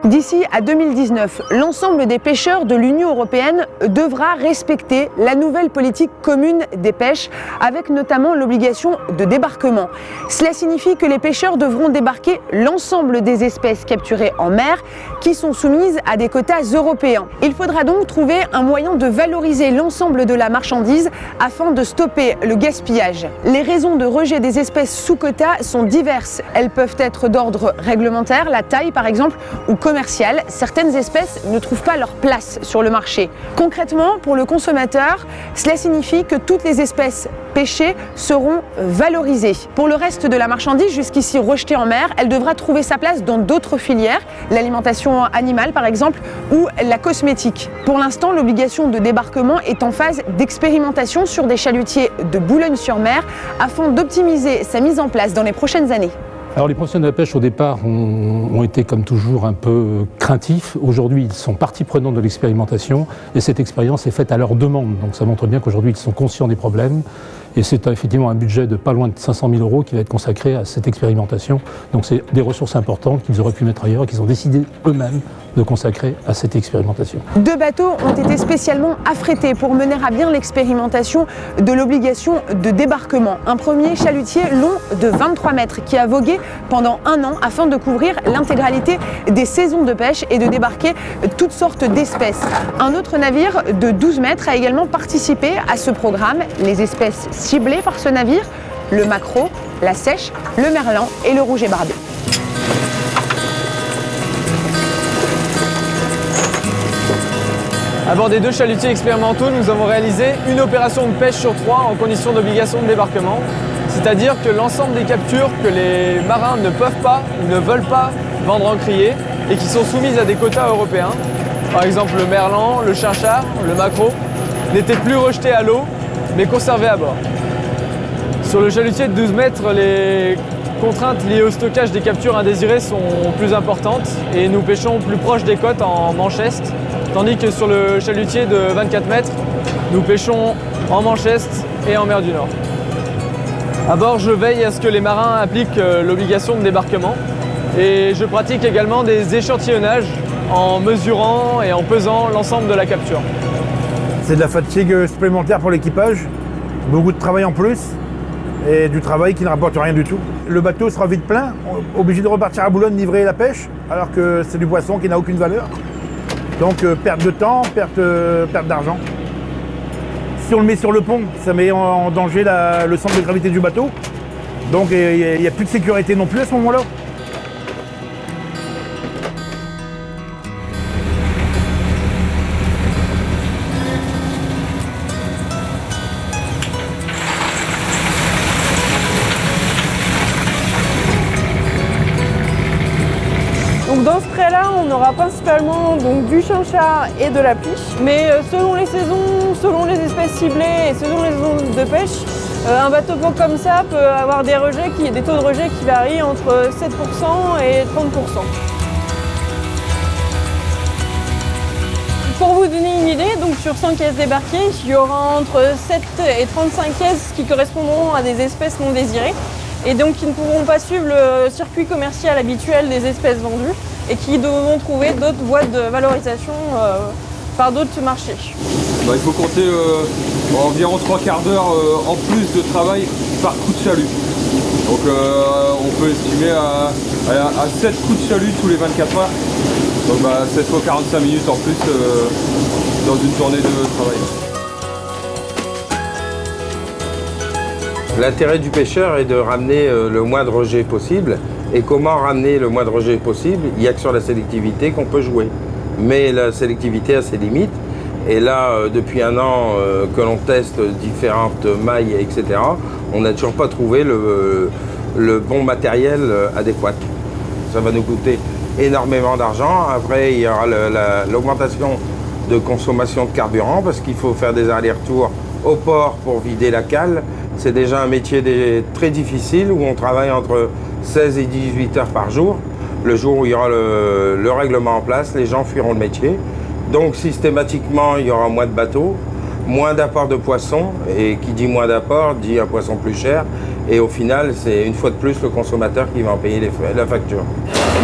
D'ici à 2019, l'ensemble des pêcheurs de l'Union européenne devra respecter la nouvelle politique commune des pêches, avec notamment l'obligation de débarquement. Cela signifie que les pêcheurs devront débarquer l'ensemble des espèces capturées en mer qui sont soumises à des quotas européens. Il faudra donc trouver un moyen de valoriser l'ensemble de la marchandise afin de stopper le gaspillage. Les raisons de rejet des espèces sous quota sont diverses. Elles peuvent être d'ordre réglementaire, la taille par exemple, ou commercial. Certaines espèces ne trouvent pas leur place sur le marché. Concrètement, pour le consommateur, cela signifie que toutes les espèces pêchées seront valorisées. Pour le reste de la marchandise, jusqu'ici rejetée en mer, elle devra trouver sa place dans d'autres filières, l'alimentation animale par exemple, ou la cosmétique. Pour l'instant, l'obligation de débarquement est en phase d'expérimentation sur des chalutiers de Boulogne-sur-Mer afin d'optimiser sa mise en place dans les prochaines années. Alors les professionnels de la pêche au départ ont été comme toujours un peu craintifs. Aujourd'hui ils sont partie prenante de l'expérimentation et cette expérience est faite à leur demande. Donc ça montre bien qu'aujourd'hui ils sont conscients des problèmes et c'est effectivement un budget de pas loin de 500 000 € qui va être consacré à cette expérimentation. Donc c'est des ressources importantes qu'ils auraient pu mettre ailleurs et qu'ils ont décidé eux-mêmes de consacrer à cette expérimentation. 2 bateaux ont été spécialement affrétés pour mener à bien l'expérimentation de l'obligation de débarquement. Un premier chalutier long de 23 mètres qui a vogué pendant 1 an afin de couvrir l'intégralité des saisons de pêche et de débarquer toutes sortes d'espèces. Un autre navire de 12 mètres a également participé à ce programme. Les espèces ciblées par ce navire, le maquereau, la seiche, le merlan et le rouget barbé. À bord des 2 chalutiers expérimentaux, nous avons réalisé une opération de pêche sur 3 en condition d'obligation de débarquement. C'est-à-dire que l'ensemble des captures que les marins ne peuvent pas ou ne veulent pas vendre en criée et qui sont soumises à des quotas européens, par exemple le merlan, le chinchard, le maquereau, n'étaient plus rejetés à l'eau mais conservés à bord. Sur le chalutier de 12 mètres, les contraintes liées au stockage des captures indésirées sont plus importantes et nous pêchons plus proche des côtes en Manche-Est, tandis que sur le chalutier de 24 mètres, nous pêchons en Manche-Est et en mer du Nord. À bord, je veille à ce que les marins appliquent l'obligation de débarquement et je pratique également des échantillonnages en mesurant et en pesant l'ensemble de la capture. C'est de la fatigue supplémentaire pour l'équipage, beaucoup de travail en plus et du travail qui ne rapporte rien du tout. Le bateau sera vite plein, obligé de repartir à Boulogne livrer la pêche alors que c'est du poisson qui n'a aucune valeur. Donc perte de temps, perte d'argent. Si on le met sur le pont, ça met en danger le centre de gravité du bateau. Donc il n'y a plus de sécurité non plus à ce moment-là. Donc dans ce trait-là, on aura principalement donc, du chinchard et de la pliche. Mais selon les saisons, selon les espèces ciblées et selon les zones de pêche, un bateau comme ça peut avoir des taux de rejet qui varient entre 7% et 30%. Pour vous donner une idée, donc sur 100 caisses débarquées, il y aura entre 7 et 35 caisses qui correspondront à des espèces non désirées et donc qui ne pourront pas suivre le circuit commercial habituel des espèces vendues et qui devront trouver d'autres voies de valorisation par d'autres marchés. Il faut compter environ 3/4 d'heure en plus de travail par coup de chalut. Donc on peut estimer à 7 coups de chalut tous les 24 heures. Donc 7 fois 45 minutes en plus dans une journée de travail. L'intérêt du pêcheur est de ramener le moins de rejet possible. Et comment ramener le moins de rejet possible? Il n'y a que sur la sélectivité qu'on peut jouer. Mais la sélectivité a ses limites. Et là, depuis 1 an que l'on teste différentes mailles, etc., on n'a toujours pas trouvé le bon matériel adéquat. Ça va nous coûter énormément d'argent. Après, il y aura l'augmentation de consommation de carburant parce qu'il faut faire des allers-retours au port pour vider la cale. C'est déjà un métier très difficile où on travaille entre 16 et 18 heures par jour. Le jour où il y aura le règlement en place, les gens fuiront le métier. Donc systématiquement, il y aura moins de bateaux, moins d'apport de poissons. Et qui dit moins d'apport, dit un poisson plus cher. Et au final, c'est une fois de plus le consommateur qui va en payer la facture.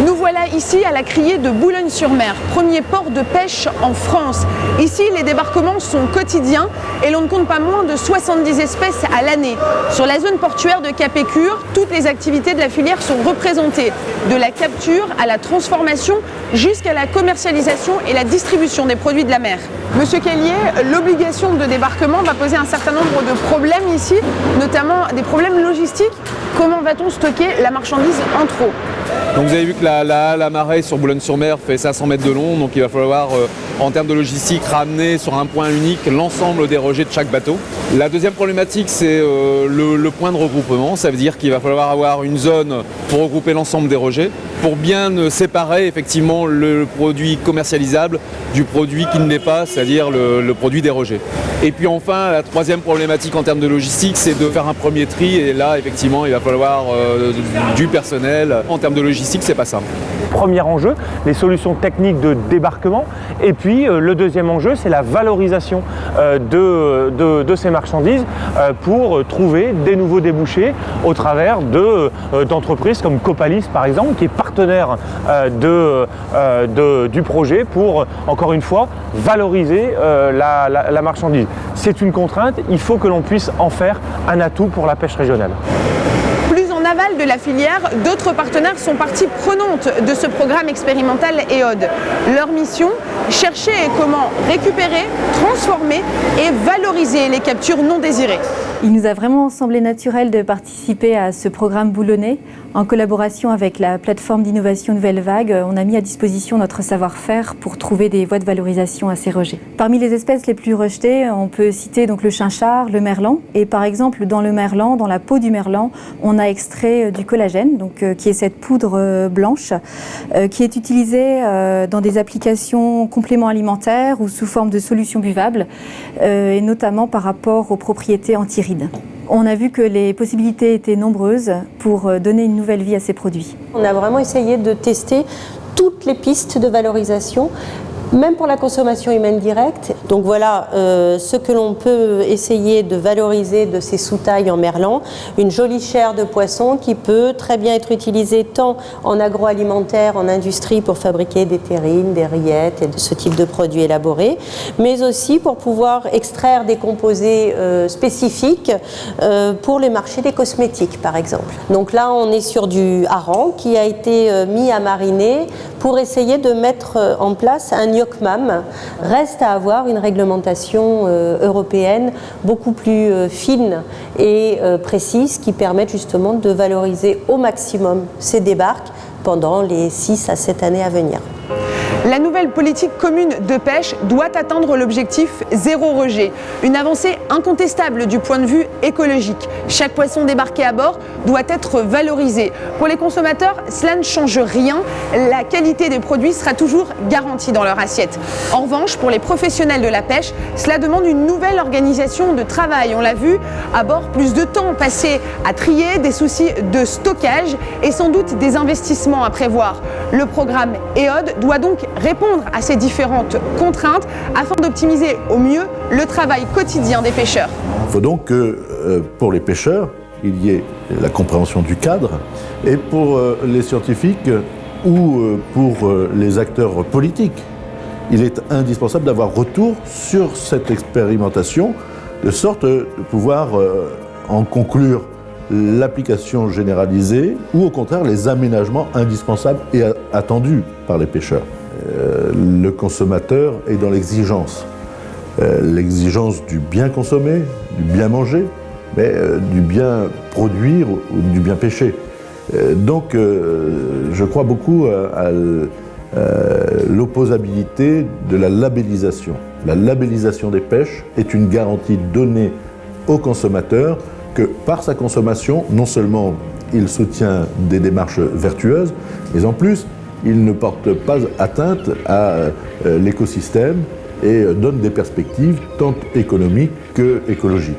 Nous voilà ici à la criée de Boulogne-sur-Mer, premier port de pêche en France. Ici, les débarquements sont quotidiens et l'on ne compte pas moins de 70 espèces à l'année. Sur la zone portuaire de Cap-Écure, toutes les activités de la filière sont représentées, de la capture à la transformation jusqu'à la commercialisation et la distribution des produits de la mer. Monsieur Kellier, l'obligation de débarquement va poser un certain nombre de problèmes ici, notamment des problèmes logistiques. Comment va-t-on stocker la marchandise en trop ? Donc vous avez vu que la marée sur Boulogne-sur-Mer fait 500 mètres de long, donc il va falloir en termes de logistique ramener sur un point unique l'ensemble des rejets de chaque bateau. La deuxième problématique c'est le point de regroupement, ça veut dire qu'il va falloir avoir une zone pour regrouper l'ensemble des rejets, pour bien séparer effectivement le produit commercialisable du produit qui ne l'est pas, c'est-à-dire le produit des rejets. Et puis enfin, la troisième problématique en termes de logistique, c'est de faire un premier tri, et là effectivement il va falloir du personnel. En termes de logistique, c'est pas simple. Premier enjeu, les solutions techniques de débarquement, et puis le deuxième enjeu, c'est la valorisation de ces marchandises pour trouver des nouveaux débouchés au travers d'entreprises comme Copalis par exemple, qui est partenaire du projet pour, encore une fois, valoriser la marchandise. C'est une contrainte, il faut que l'on puisse en faire un atout pour la pêche régionale. En aval de la filière, d'autres partenaires sont partie prenante de ce programme expérimental EOD. Leur mission, chercher comment récupérer, transformer et valoriser les captures non désirées. Il nous a vraiment semblé naturel de participer à ce programme boulonnais. En collaboration avec la plateforme d'innovation Nouvelle Vague, on a mis à disposition notre savoir-faire pour trouver des voies de valorisation à ces rejets. Parmi les espèces les plus rejetées, on peut citer donc le chinchard, le merlan. Et par exemple, dans le merlan, dans la peau du merlan, on a extrait du collagène, donc, qui est cette poudre blanche, qui est utilisée dans des applications compléments alimentaires ou sous forme de solutions buvables, et notamment par rapport aux propriétés antirides. On a vu que les possibilités étaient nombreuses pour donner une nouvelle vie à ces produits. On a vraiment essayé de tester toutes les pistes de valorisation, même pour la consommation humaine directe. Donc voilà ce que l'on peut essayer de valoriser de ces sous-tailles en merlan. Une jolie chair de poisson qui peut très bien être utilisée tant en agroalimentaire, en industrie pour fabriquer des terrines, des rillettes et ce type de produits élaborés, mais aussi pour pouvoir extraire des composés spécifiques pour les marchés des cosmétiques par exemple. Donc là on est sur du hareng qui a été mis à mariner pour essayer de mettre en place un IOCMAM. Reste à avoir une réglementation européenne beaucoup plus fine et précise qui permette justement de valoriser au maximum ces débarques pendant les 6 à 7 années à venir. La nouvelle politique commune de pêche doit atteindre l'objectif zéro rejet. Une avancée incontestable du point de vue écologique. Chaque poisson débarqué à bord doit être valorisé. Pour les consommateurs, cela ne change rien. La qualité des produits sera toujours garantie dans leur assiette. En revanche, pour les professionnels de la pêche, cela demande une nouvelle organisation de travail. On l'a vu, à bord, plus de temps passé à trier, des soucis de stockage et sans doute des investissements à prévoir. Le programme EOD doit donc répondre à ces différentes contraintes afin d'optimiser au mieux le travail quotidien des pêcheurs. Il faut donc que pour les pêcheurs, il y ait la compréhension du cadre et pour les scientifiques ou pour les acteurs politiques, il est indispensable d'avoir retour sur cette expérimentation de sorte de pouvoir en conclure l'application généralisée ou au contraire les aménagements indispensables et attendus par les pêcheurs. Le consommateur est dans l'exigence du bien consommer, du bien manger, mais du bien produire ou du bien pêcher. Donc je crois beaucoup à l'opposabilité de la labellisation. La labellisation des pêches est une garantie donnée au consommateur que par sa consommation, non seulement il soutient des démarches vertueuses, mais en plus, il ne porte pas atteinte à l'écosystème et donne des perspectives tant économiques que écologiques.